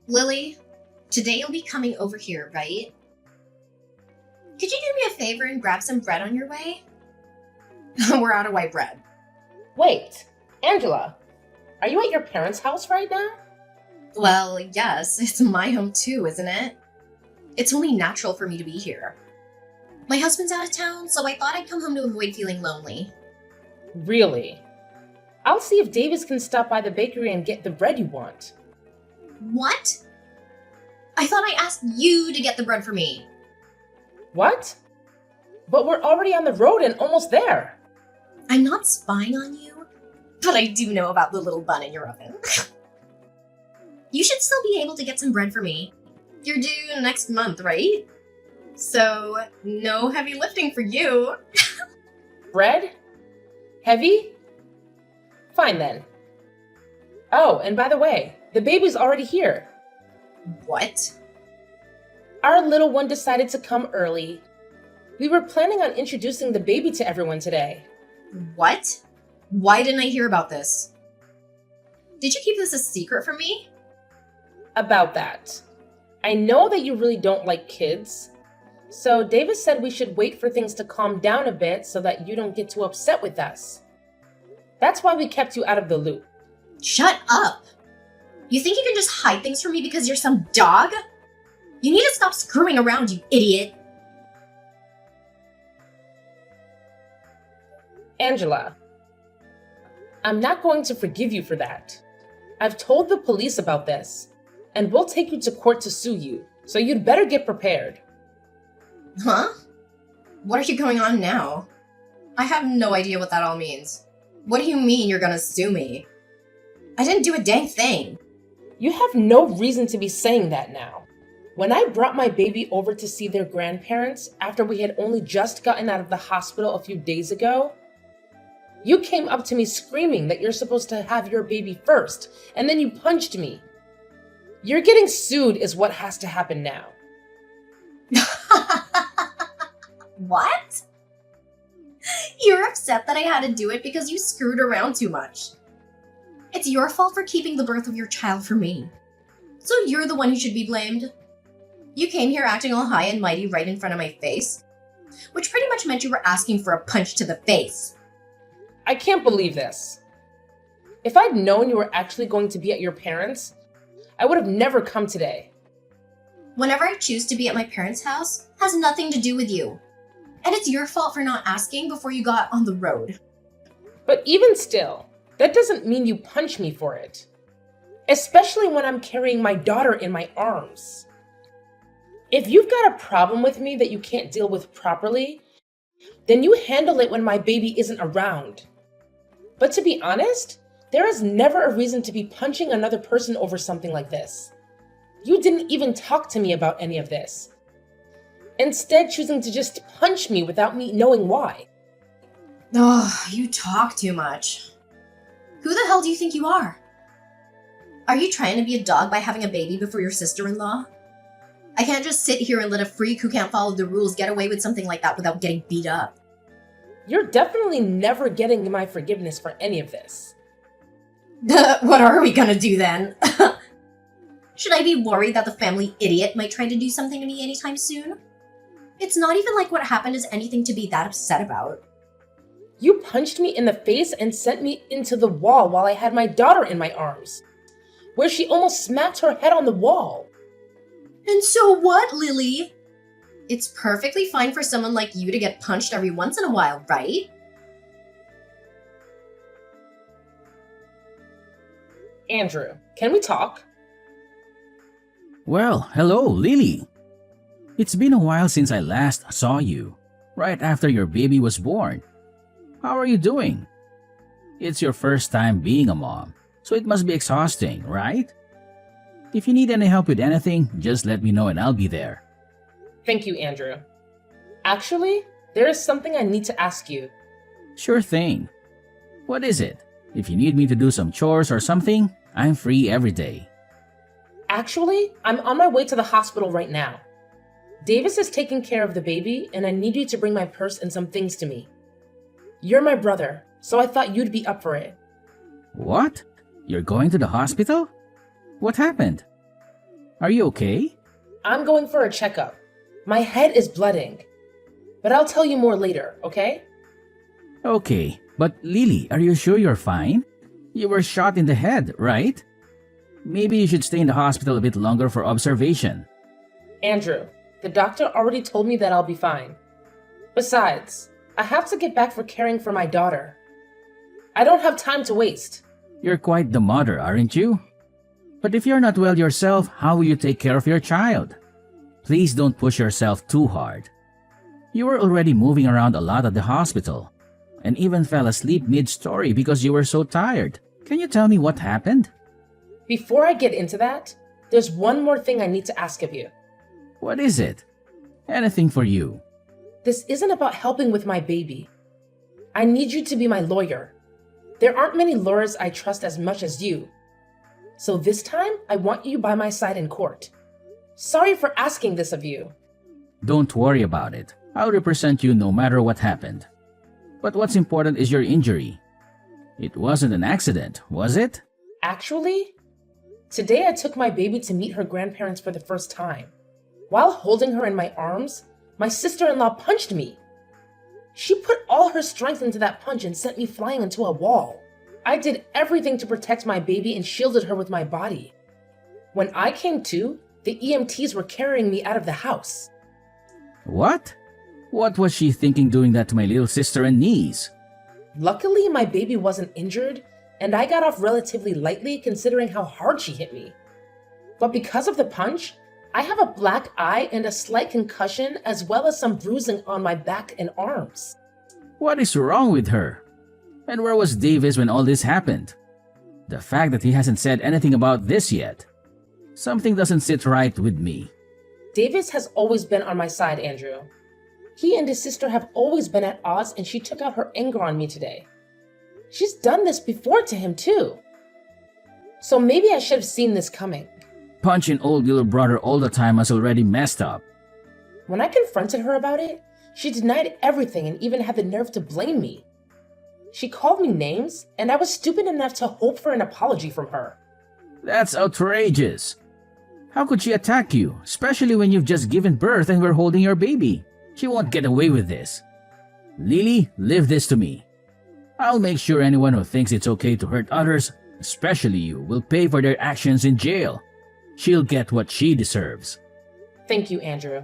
Lily, today you'll be coming over here, right? Could you do me a favor and grab some bread on your way? We're out of white bread. Wait, Angela, are you at your parents' house right now? Well, yes, it's my home too, isn't it? It's only natural for me to be here. My husband's out of town, so I thought I'd come home to avoid feeling lonely. Really? I'll see if Davis can stop by the bakery and get the bread you want. What? I thought I asked you to get the bread for me. What? But we're already on the road and almost there. I'm not spying on you, but I do know about the little bun in your oven. You should still be able to get some bread for me. You're due next month, right? So, no heavy lifting for you. Bread? Heavy? Fine then. Oh, and by the way, the baby's already here. What? Our little one decided to come early. We were planning on introducing the baby to everyone today. What? Why didn't I hear about this? Did you keep this a secret from me? About that. I know that you really don't like kids, so Davis said we should wait for things to calm down a bit so that you don't get too upset with us. That's why we kept you out of the loop. Shut up! You think you can just hide things from me because you're some dog? You need to stop screwing around, you idiot! Angela, I'm not going to forgive you for that. I've told the police about this, and we'll take you to court to sue you, so you'd better get prepared. Huh? What are you going on now? I have no idea what that all means. What do you mean you're gonna sue me? I didn't do a dang thing. You have no reason to be saying that now. When I brought my baby over to see their grandparents after we had only just gotten out of the hospital a few days ago, you came up to me screaming that you're supposed to have your baby first, and then you punched me. You're getting sued is what has to happen now. What? You're upset that I had to do it because you screwed around too much. It's your fault for keeping the birth of your child from me. So you're the one who should be blamed. You came here acting all high and mighty right in front of my face, which pretty much meant you were asking for a punch to the face. I can't believe this. If I'd known you were actually going to be at your parents', I would have never come today. Whenever I choose to be at my parents' house has nothing to do with you. And it's your fault for not asking before you got on the road. But even still, that doesn't mean you punch me for it. Especially when I'm carrying my daughter in my arms. If you've got a problem with me that you can't deal with properly, then you handle it when my baby isn't around. But to be honest, there is never a reason to be punching another person over something like this. You didn't even talk to me about any of this. Instead, choosing to just punch me without me knowing why. Oh, you talk too much. Who the hell do you think you are? Are you trying to be a dog by having a baby before your sister-in-law? I can't just sit here and let a freak who can't follow the rules get away with something like that without getting beat up. You're definitely never getting my forgiveness for any of this. What are we gonna do then? Should I be worried that the family idiot might try to do something to me anytime soon? It's not even like what happened is anything to be that upset about. You punched me in the face and sent me into the wall while I had my daughter in my arms, where she almost smacked her head on the wall. And so what, Lily? It's perfectly fine for someone like you to get punched every once in a while, right? Andrew, can we talk? Well, hello, Lily. It's been a while since I last saw you, right after your baby was born. How are you doing? It's your first time being a mom, so it must be exhausting, right? If you need any help with anything, just let me know and I'll be there. Thank you, Andrew. Actually, there is something I need to ask you. Sure thing. What is it? If you need me to do some chores or something, I'm free every day. Actually, I'm on my way to the hospital right now. Davis is taking care of the baby, and I need you to bring my purse and some things to me. You're my brother, so I thought you'd be up for it. What? You're going to the hospital? What happened? Are you okay? I'm going for a checkup. My head is blooding. But I'll tell you more later, okay? Okay, but Lily, are you sure you're fine? You were shot in the head, right? Maybe you should stay in the hospital a bit longer for observation. Andrew, the doctor already told me that I'll be fine. Besides, I have to get back for caring for my daughter. I don't have time to waste. You're quite the mother, aren't you? But if you're not well yourself, how will you take care of your child? Please don't push yourself too hard. You were already moving around a lot at the hospital, and even fell asleep mid-story because you were so tired. Can you tell me what happened? Before I get into that, there's one more thing I need to ask of you. What is it? Anything for you. This isn't about helping with my baby. I need you to be my lawyer. There aren't many lawyers I trust as much as you. So this time, I want you by my side in court. Sorry for asking this of you. Don't worry about it. I'll represent you no matter what happened. But what's important is your injury. It wasn't an accident, was it? Actually, today I took my baby to meet her grandparents for the first time. While holding her in my arms, my sister-in-law punched me. She put all her strength into that punch and sent me flying into a wall. I did everything to protect my baby and shielded her with my body. When I came to, the EMTs were carrying me out of the house. What? What was she thinking doing that to my little sister and niece? Luckily, my baby wasn't injured, and I got off relatively lightly considering how hard she hit me. But because of the punch, I have a black eye and a slight concussion as well as some bruising on my back and arms. What is wrong with her? And where was Davis when all this happened? The fact that he hasn't said anything about this yet. Something doesn't sit right with me. Davis has always been on my side, Andrew. He and his sister have always been at odds, and she took out her anger on me today. She's done this before to him too. So maybe I should have seen this coming. Punching old little brother all the time has already messed up. When I confronted her about it, she denied everything and even had the nerve to blame me. She called me names, and I was stupid enough to hope for an apology from her. That's outrageous. How could she attack you, especially when you've just given birth and we're holding your baby? She won't get away with this. Lily, leave this to me. I'll make sure anyone who thinks it's okay to hurt others, especially you, will pay for their actions in jail. She'll get what she deserves. Thank you, Andrew.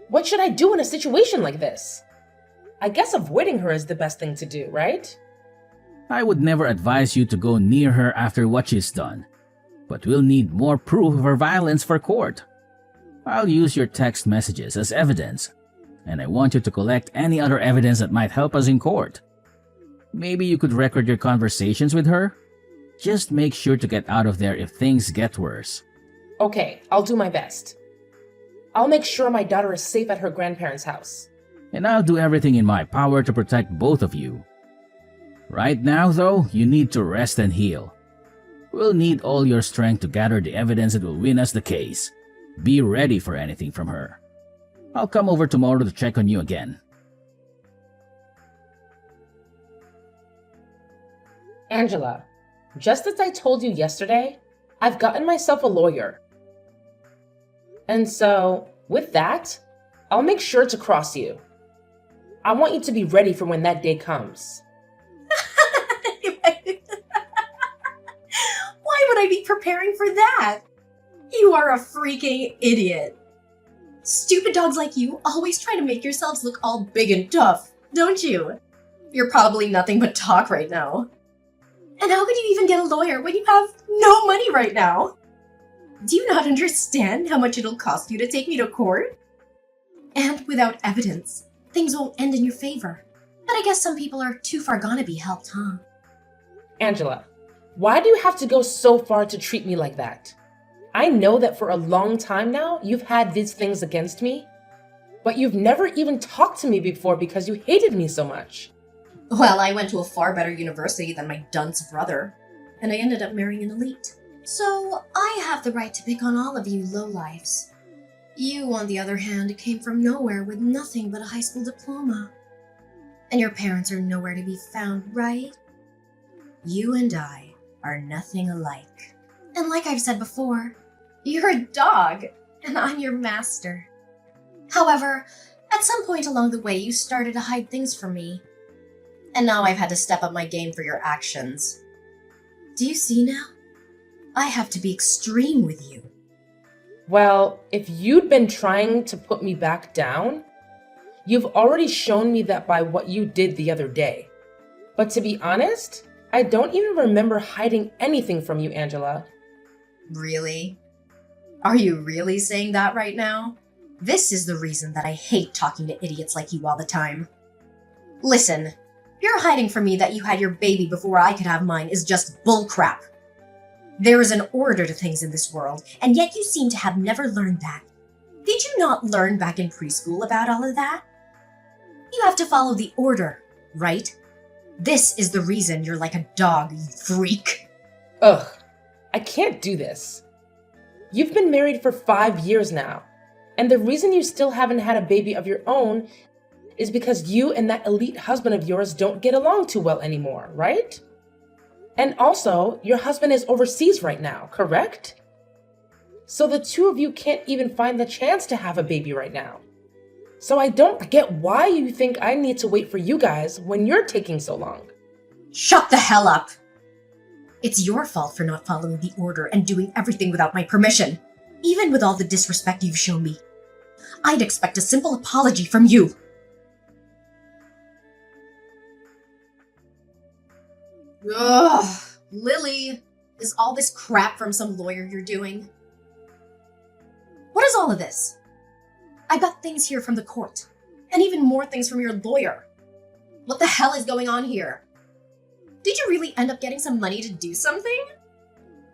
What should I do in a situation like this? I guess avoiding her is the best thing to do, right? I would never advise you to go near her after what she's done, but we'll need more proof of her violence for court. I'll use your text messages as evidence, and I want you to collect any other evidence that might help us in court. Maybe you could record your conversations with her? Just make sure to get out of there if things get worse. Okay, I'll do my best. I'll make sure my daughter is safe at her grandparents' house. And I'll do everything in my power to protect both of you. Right now, though, you need to rest and heal. We'll need all your strength to gather the evidence that will win us the case. Be ready for anything from her. I'll come over tomorrow to check on you again. Angela, just as I told you yesterday, I've gotten myself a lawyer. And so, with that, I'll make sure to cross you. I want you to be ready for when that day comes. Why would I be preparing for that? You are a freaking idiot. Stupid dogs like you always try to make yourselves look all big and tough, don't you? You're probably nothing but talk right now. And how could you even get a lawyer when you have no money right now? Do you not understand how much it'll cost you to take me to court? And without evidence, things won't end in your favor. But I guess some people are too far gone to be helped, huh? Angela, why do you have to go so far to treat me like that? I know that for a long time now, you've had these things against me, but you've never even talked to me before because you hated me so much. Well, I went to a far better university than my dunce brother, and I ended up marrying an elite. So I have the right to pick on all of you lowlifes. You, on the other hand, came from nowhere with nothing but a high school diploma. And your parents are nowhere to be found, right? You and I are nothing alike. And like I've said before, You're a dog, and I'm your master. However, at some point along the way, you started to hide things from me. And now I've had to step up my game for your actions. Do you see now? I have to be extreme with you. Well, if you'd been trying to put me back down, you've already shown me that by what you did the other day. But to be honest, I don't even remember hiding anything from you, Angela. Really? Are you really saying that right now? This is the reason that I hate talking to idiots like you all the time. Listen, you're hiding from me that you had your baby before I could have mine is just bullcrap. There is an order to things in this world, and yet you seem to have never learned that. Did you not learn back in preschool about all of that? You have to follow the order, right? This is the reason you're like a dog, you freak. Ugh, I can't do this. You've been married for 5 years now, and the reason you still haven't had a baby of your own is because you and that elite husband of yours don't get along too well anymore, right? And also, your husband is overseas right now, correct? So the two of you can't even find the chance to have a baby right now. So I don't get why you think I need to wait for you guys when you're taking so long. Shut the hell up! It's your fault for not following the order and doing everything without my permission. Even with all the disrespect you've shown me, I'd expect a simple apology from you. Ugh, Lily, is all this crap from some lawyer you're doing? What is all of this? I got things here from the court, and even more things from your lawyer. What the hell is going on here? Did you really end up getting some money to do something?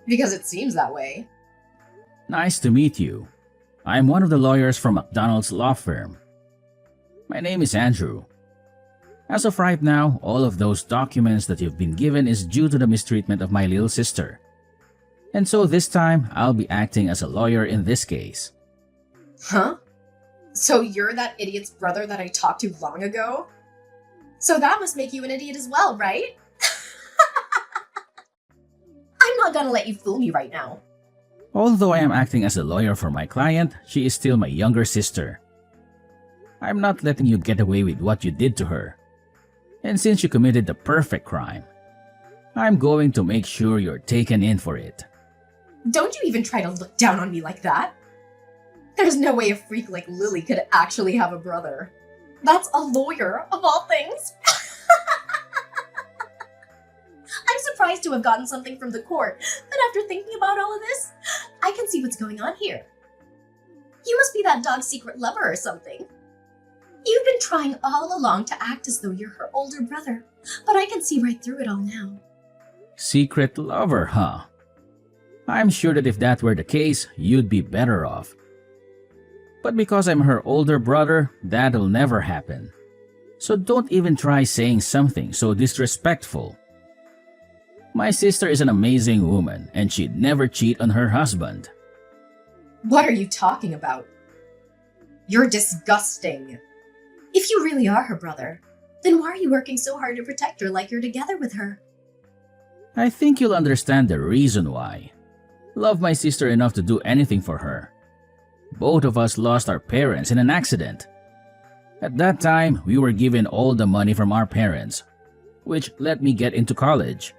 Because it seems that way. Nice to meet you. I'm one of the lawyers from McDonald's law firm. My name is Andrew. As of right now, all of those documents that you've been given is due to the mistreatment of my little sister. And so this time, I'll be acting as a lawyer in this case. Huh? So you're that idiot's brother that I talked to long ago? So that must make you an idiot as well, right? I'm not gonna let you fool me right now. Although I am acting as a lawyer for my client, she is still my younger sister. I'm not letting you get away with what you did to her. And since you committed the perfect crime, I'm going to make sure you're taken in for it. Don't you even try to look down on me like that. There's no way a freak like Lily could actually have a brother. That's a lawyer, of all things. I'm surprised to have gotten something from the court, but after thinking about all of this, I can see what's going on here. You must be that dog's secret lover or something. You've been trying all along to act as though you're her older brother, but I can see right through it all now. Secret lover, huh? I'm sure that if that were the case, you'd be better off. But because I'm her older brother, that'll never happen. So don't even try saying something so disrespectful. My sister is an amazing woman, and she'd never cheat on her husband. What are you talking about? You're disgusting. If you really are her brother, then why are you working so hard to protect her like you're together with her? I think you'll understand the reason why. Love my sister enough to do anything for her. Both of us lost our parents in an accident. At that time, we were given all the money from our parents, which let me get into college.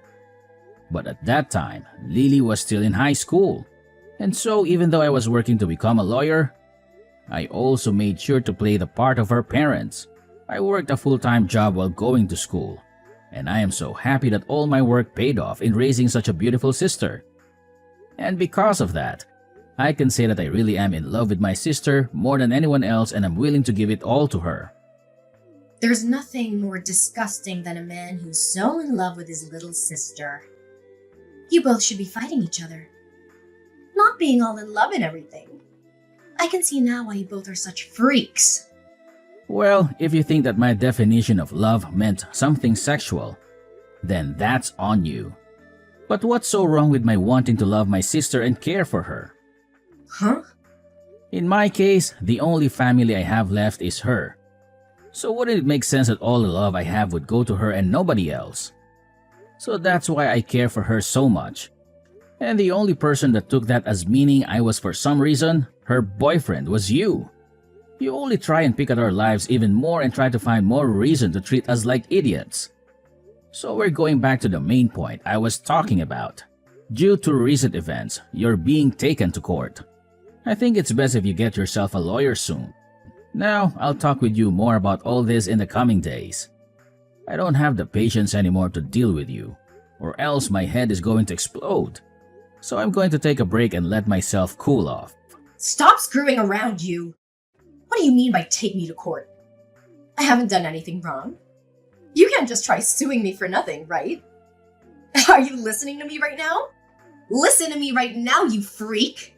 But at that time, Lily was still in high school. And so even though I was working to become a lawyer, I also made sure to play the part of her parents. I worked a full-time job while going to school. And I am so happy that all my work paid off in raising such a beautiful sister. And because of that, I can say that I really am in love with my sister more than anyone else, and I'm willing to give it all to her. There's nothing more disgusting than a man who's so in love with his little sister. You both should be fighting each other, not being all in love and everything. I can see now why you both are such freaks. Well, if you think that my definition of love meant something sexual, then that's on you. But what's so wrong with my wanting to love my sister and care for her? Huh? In my case, the only family I have left is her. So wouldn't it make sense that all the love I have would go to her and nobody else? So that's why I care for her so much. And the only person that took that as meaning I was for some reason, her boyfriend, was you. You only try and pick at our lives even more and try to find more reason to treat us like idiots. So we're going back to the main point I was talking about. Due to recent events, you're being taken to court. I think it's best if you get yourself a lawyer soon. Now, I'll talk with you more about all this in the coming days. I don't have the patience anymore to deal with you, or else my head is going to explode. So I'm going to take a break and let myself cool off. Stop screwing around, you! What do you mean by take me to court? I haven't done anything wrong. You can't just try suing me for nothing, right? Are you listening to me right now? Listen to me right now, you freak!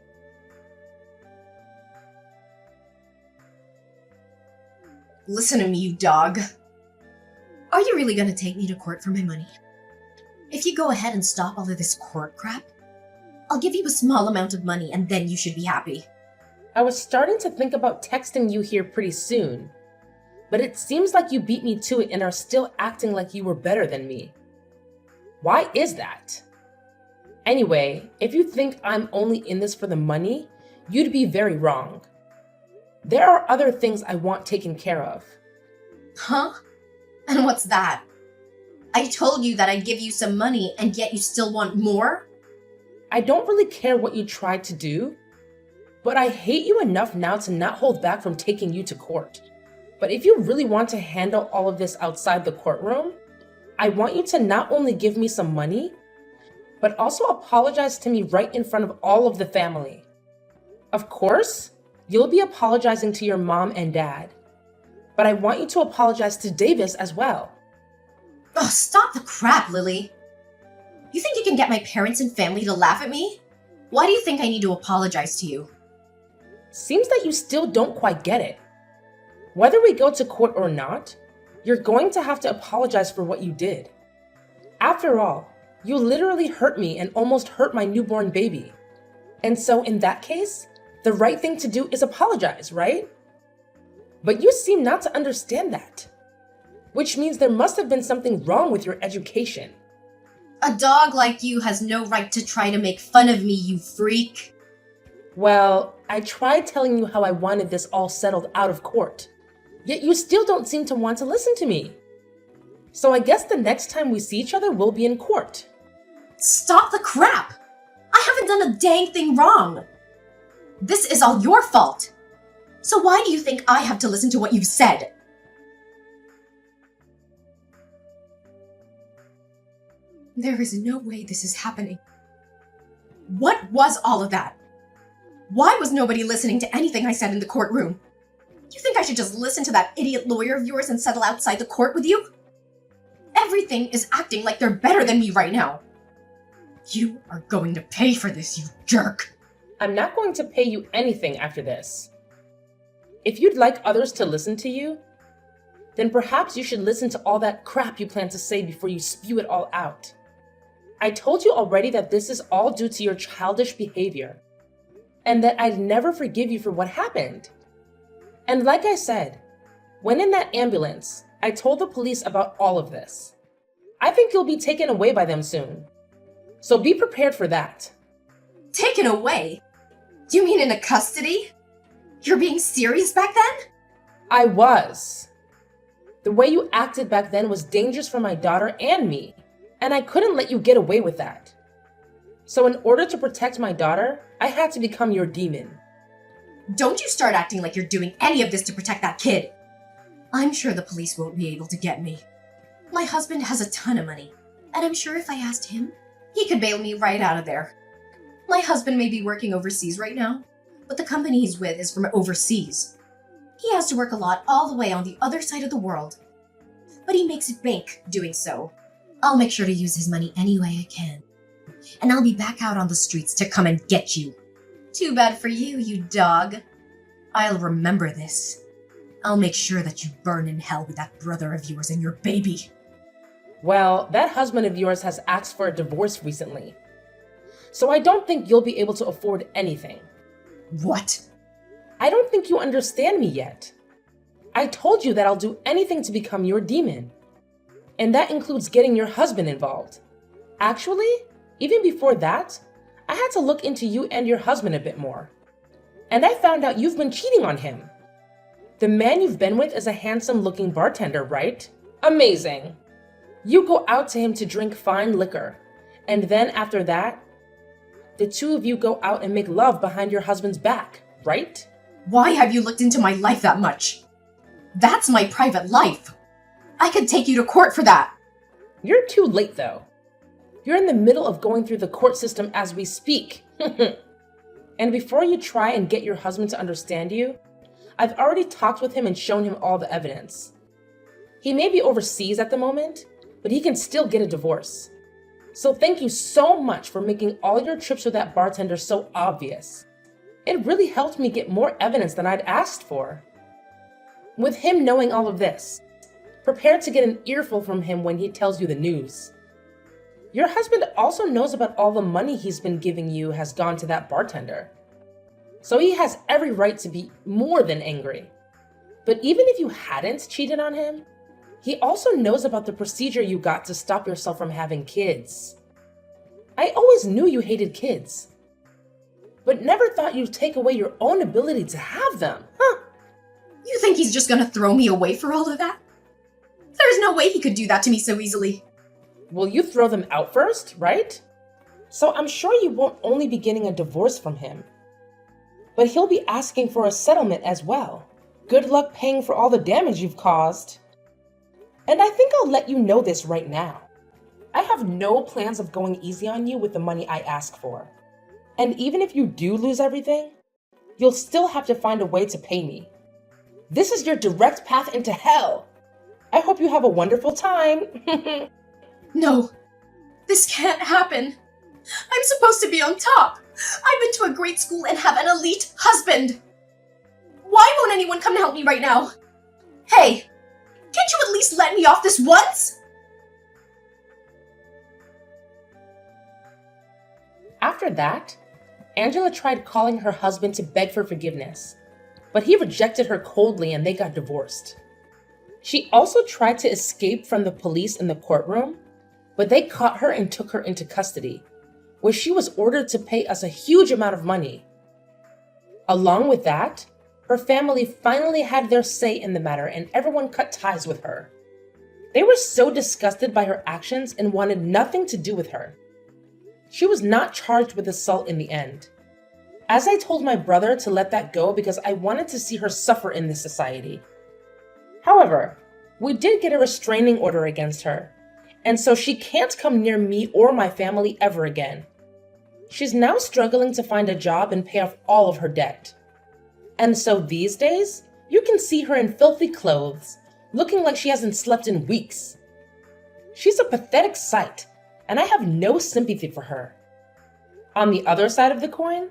Listen to me, you dog. Are you really gonna take me to court for my money? If you go ahead and stop all of this court crap, I'll give you a small amount of money and then you should be happy. I was starting to think about texting you here pretty soon, but it seems like you beat me to it and are still acting like you were better than me. Why is that? Anyway, if you think I'm only in this for the money, you'd be very wrong. There are other things I want taken care of. Huh? And what's that? I told you that I'd give you some money and yet you still want more? I don't really care what you tried to do, but I hate you enough now to not hold back from taking you to court. But if you really want to handle all of this outside the courtroom, I want you to not only give me some money, but also apologize to me right in front of all of the family. Of course, you'll be apologizing to your mom and dad, but I want you to apologize to Davis as well. Oh, stop the crap, Lily. You think you can get my parents and family to laugh at me? Why do you think I need to apologize to you? Seems that you still don't quite get it. Whether we go to court or not, you're going to have to apologize for what you did. After all, you literally hurt me and almost hurt my newborn baby. And so in that case, the right thing to do is apologize, right? But you seem not to understand that, which means there must have been something wrong with your education. A dog like you has no right to try to make fun of me, you freak. Well, I tried telling you how I wanted this all settled out of court, yet you still don't seem to want to listen to me. So I guess the next time we see each other, we'll be in court. Stop the crap! I haven't done a dang thing wrong. This is all your fault. So why do you think I have to listen to what you've said? There is no way this is happening. What was all of that? Why was nobody listening to anything I said in the courtroom? You think I should just listen to that idiot lawyer of yours and settle outside the court with you? Everything is acting like they're better than me right now. You are going to pay for this, you jerk. I'm not going to pay you anything after this. If you'd like others to listen to you, then perhaps you should listen to all that crap you plan to say before you spew it all out. I told you already that this is all due to your childish behavior, and that I'd never forgive you for what happened. And like I said, when in that ambulance, I told the police about all of this. I think you'll be taken away by them soon. So be prepared for that. Taken away? Do you mean into custody? You're being serious back then? I was. The way you acted back then was dangerous for my daughter and me, and I couldn't let you get away with that. So in order to protect my daughter, I had to become your demon. Don't you start acting like you're doing any of this to protect that kid. I'm sure the police won't be able to get me. My husband has a ton of money, and I'm sure if I asked him, he could bail me right out of there. My husband may be working overseas right now, but the company he's with is from overseas. He has to work a lot all the way on the other side of the world. But he makes bank doing so. I'll make sure to use his money any way I can. And I'll be back out on the streets to come and get you. Too bad for you, you dog. I'll remember this. I'll make sure that you burn in hell with that brother of yours and your baby. Well, that husband of yours has asked for a divorce recently. So I don't think you'll be able to afford anything. What? I don't think you understand me yet. I told you that I'll do anything to become your demon. And that includes getting your husband involved. Actually, even before that, I had to look into you and your husband a bit more. And I found out you've been cheating on him. The man you've been with is a handsome-looking bartender, right? Amazing. You go out to him to drink fine liquor, and then after that, the two of you go out and make love behind your husband's back, right? Why have you looked into my life that much? That's my private life. I could take you to court for that. You're too late, though. You're in the middle of going through the court system as we speak. And before you try and get your husband to understand you, I've already talked with him and shown him all the evidence. He may be overseas at the moment, but he can still get a divorce. So thank you so much for making all your trips with that bartender so obvious. It really helped me get more evidence than I'd asked for. With him knowing all of this, prepare to get an earful from him when he tells you the news. Your husband also knows about all the money he's been giving you has gone to that bartender. So he has every right to be more than angry. But even if you hadn't cheated on him, he also knows about the procedure you got to stop yourself from having kids. I always knew you hated kids, but never thought you'd take away your own ability to have them, huh? You think he's just gonna throw me away for all of that? There's no way he could do that to me so easily. Well, you throw them out first, right? So I'm sure you won't only be getting a divorce from him, but he'll be asking for a settlement as well. Good luck paying for all the damage you've caused. And I think I'll let you know this right now. I have no plans of going easy on you with the money I ask for. And even if you do lose everything, you'll still have to find a way to pay me. This is your direct path into hell. I hope you have a wonderful time. No, this can't happen. I'm supposed to be on top. I've been to a great school and have an elite husband. Why won't anyone come to help me right now? Hey, can't you at least let me off this once? After that, Angela tried calling her husband to beg for forgiveness, but he rejected her coldly and they got divorced. She also tried to escape from the police in the courtroom, but they caught her and took her into custody, where she was ordered to pay us a huge amount of money. Along with that, her family finally had their say in the matter and everyone cut ties with her. They were so disgusted by her actions and wanted nothing to do with her. She was not charged with assault in the end. As I told my brother to let that go because I wanted to see her suffer in this society. However, we did get a restraining order against her, and so she can't come near me or my family ever again. She's now struggling to find a job and pay off all of her debt. And so these days, you can see her in filthy clothes, looking like she hasn't slept in weeks. She's a pathetic sight, and I have no sympathy for her. On the other side of the coin,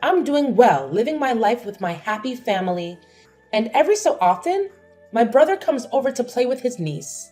I'm doing well, living my life with my happy family, and every so often, my brother comes over to play with his niece.